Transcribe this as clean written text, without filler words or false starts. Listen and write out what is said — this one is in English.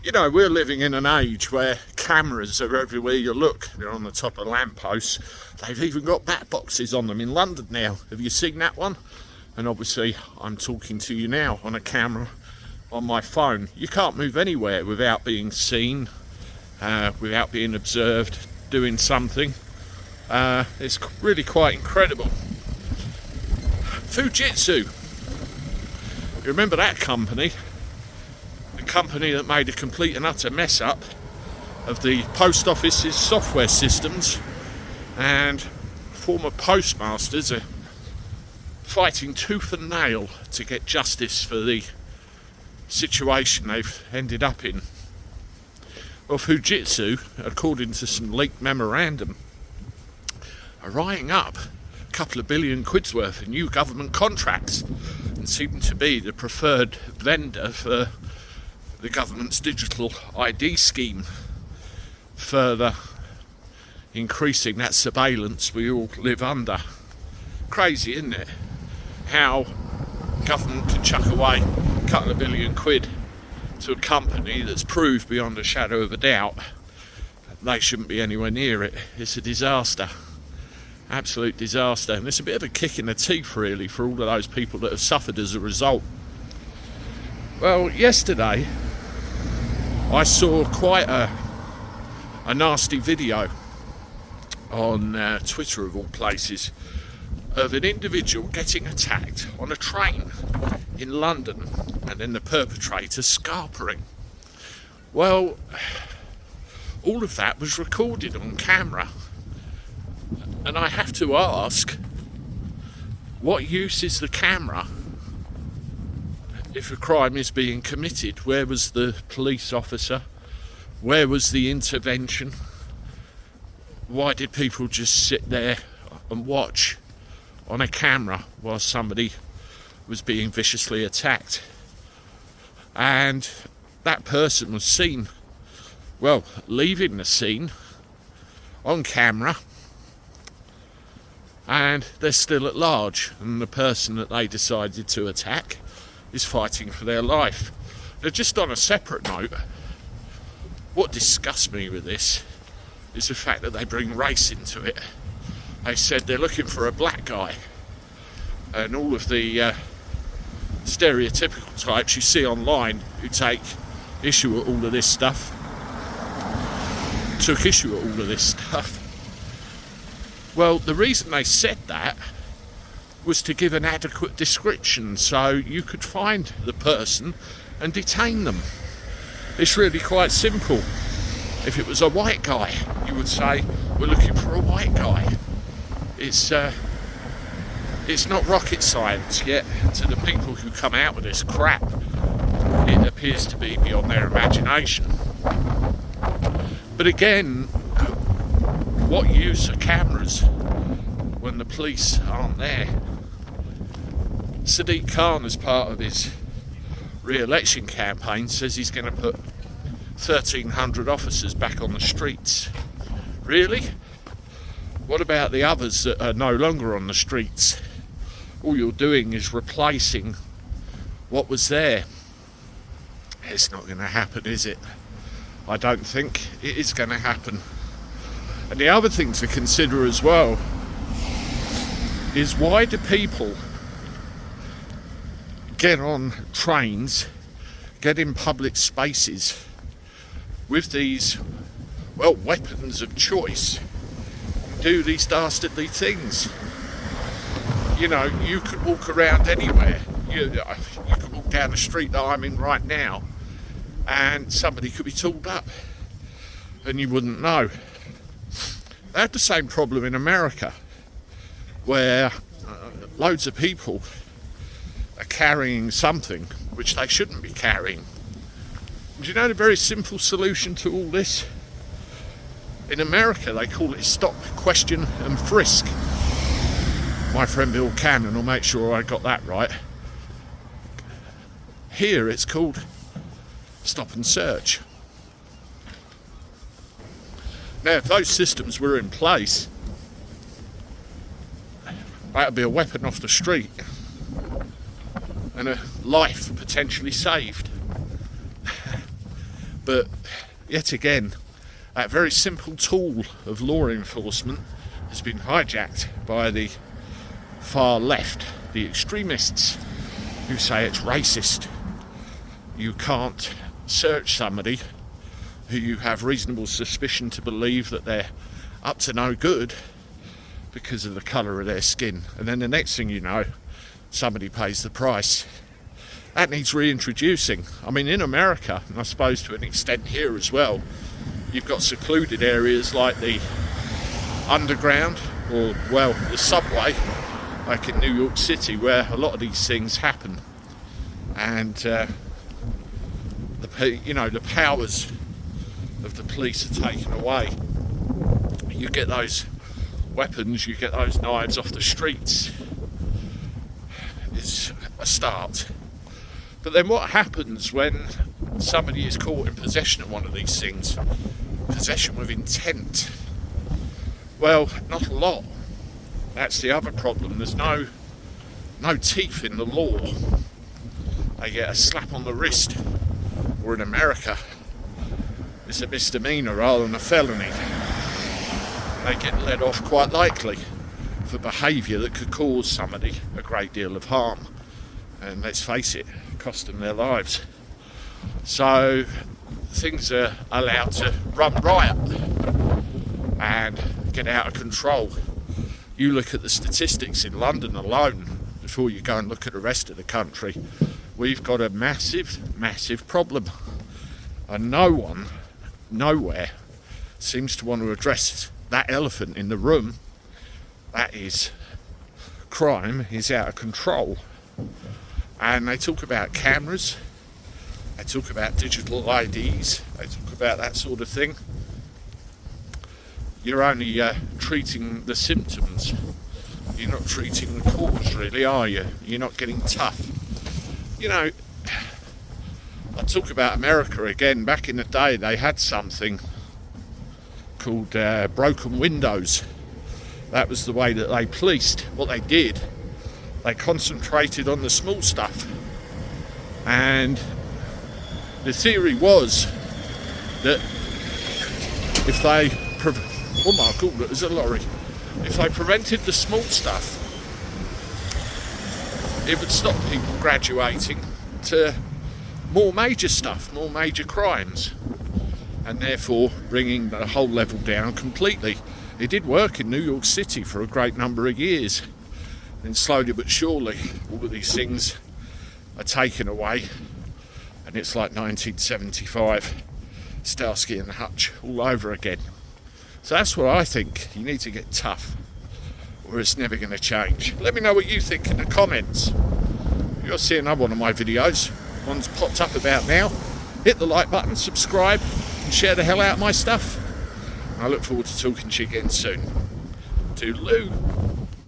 You know, we're living in an age where cameras are everywhere you look. They're on the top of lampposts. They've even got bat boxes on them in London now. Have you seen that one? And obviously I'm talking to you now on a camera on my phone. You can't move anywhere without being seen, without being observed doing something. It's really quite incredible. Fujitsu. You remember that company? The company that made a complete and utter mess up of the post office's software systems, and former postmasters are fighting tooth and nail to get justice for the situation they've ended up in. Well, Fujitsu, according to some leaked memorandum, are writing up a couple of billion quid's worth of new government contracts and seem to be the preferred vendor for the government's digital ID scheme, further increasing that surveillance we all live under. Crazy, isn't it? How government can chuck away a couple of billion quid to a company that's proved beyond a shadow of a doubt they shouldn't be anywhere near it. It's a disaster. Absolute disaster. And it's a bit of a kick in the teeth, really, for all of those people that have suffered as a result. Well, yesterday I saw quite a nasty video on Twitter, of all places, of an individual getting attacked on a train in London and then the perpetrator scarpering. Well, all of that was recorded on camera, and I have to ask, what use is the camera if a crime is being committed? Where was the police officer? Where was the intervention? Why did people just sit there and watch on a camera while somebody was being viciously attacked? And that person was seen, well, leaving the scene on camera, and they're still at large, and the person that they decided to attack is fighting for their life. Now, just on a separate note, what disgusts me with this is the fact that they bring race into it. They said they're looking for a black guy, and all of the stereotypical types you see online who take issue at all of this stuff took issue at all of this stuff. Well, the reason they said that was to give an adequate description so you could find the person and detain them. It's really quite simple. If it was a white guy, you would say, we're looking for a white guy. It's not rocket science, yet to the people who come out with this crap, it appears to be beyond their imagination. But again, what use are cameras when the police aren't there? Sadiq Khan, as part of his re-election campaign, says he's going to put 1,300 officers back on the streets. Really? What about the others that are no longer on the streets? All you're doing is replacing what was there. It's not going to happen, is it? I don't think it is going to happen. And the other thing to consider as well is, why do people get on trains, get in public spaces with these, well, weapons of choice, do these dastardly things? You know, you could walk around anywhere. You could walk down the street that I'm in right now and somebody could be tooled up and you wouldn't know. They have the same problem in America, where loads of people are carrying something which they shouldn't be carrying. Do you know the very simple solution to all this? In America they call it stop, question and frisk. My friend Bill Cannon will make sure I got that right. Here it's called stop and search. Now, if those systems were in place, that would be a weapon off the street and a life potentially saved. But yet again, that very simple tool of law enforcement has been hijacked by the far left, the extremists, who say it's racist. You can't search somebody who you have reasonable suspicion to believe that they're up to no good because of the colour of their skin. And then the next thing you know, somebody pays the price. That needs reintroducing. I mean, in America, and I suppose to an extent here as well, you've got secluded areas like the underground, or, well, the subway, like in New York City, where a lot of these things happen. And, the powers of the police are taken away. You get those weapons, you get those knives off the streets. It's a start. But then what happens when somebody is caught in possession of one of these things? Possession with intent. Well, not a lot. That's the other problem. There's no teeth in the law. They get a slap on the wrist. Or in America, it's a misdemeanor rather than a felony. They get let off quite likely for behaviour that could cause somebody a great deal of harm. And let's face it, cost them their lives. So things are allowed to run riot and get out of control. You look at the statistics in London alone before you go and look at the rest of the country. We've got a massive, massive problem. And no one, nowhere, seems to want to address that elephant in the room. That is, crime is out of control. And they talk about cameras, they talk about digital IDs, they talk about that sort of thing. You're only treating the symptoms. You're not treating the cause, really, are you? You're not getting tough. You know, I talk about America again. Back in the day, they had something called broken windows. That was the way that they policed. What they did, they concentrated on the small stuff. And the theory was that if they... oh my God, there's a lorry. If they prevented the small stuff, it would stop people graduating to more major stuff, more major crimes, and therefore bringing the whole level down completely. It did work in New York City for a great number of years. And slowly but surely, all of these things are taken away, and it's like 1975, Starsky and Hutch all over again. So that's what I think. You need to get tough, or it's never going to change. Let me know what you think in the comments. If you're seeing another one of my videos, one's popped up about now, hit the like button, subscribe, and share the hell out of my stuff. I look forward to talking to you again soon. Toodaloo.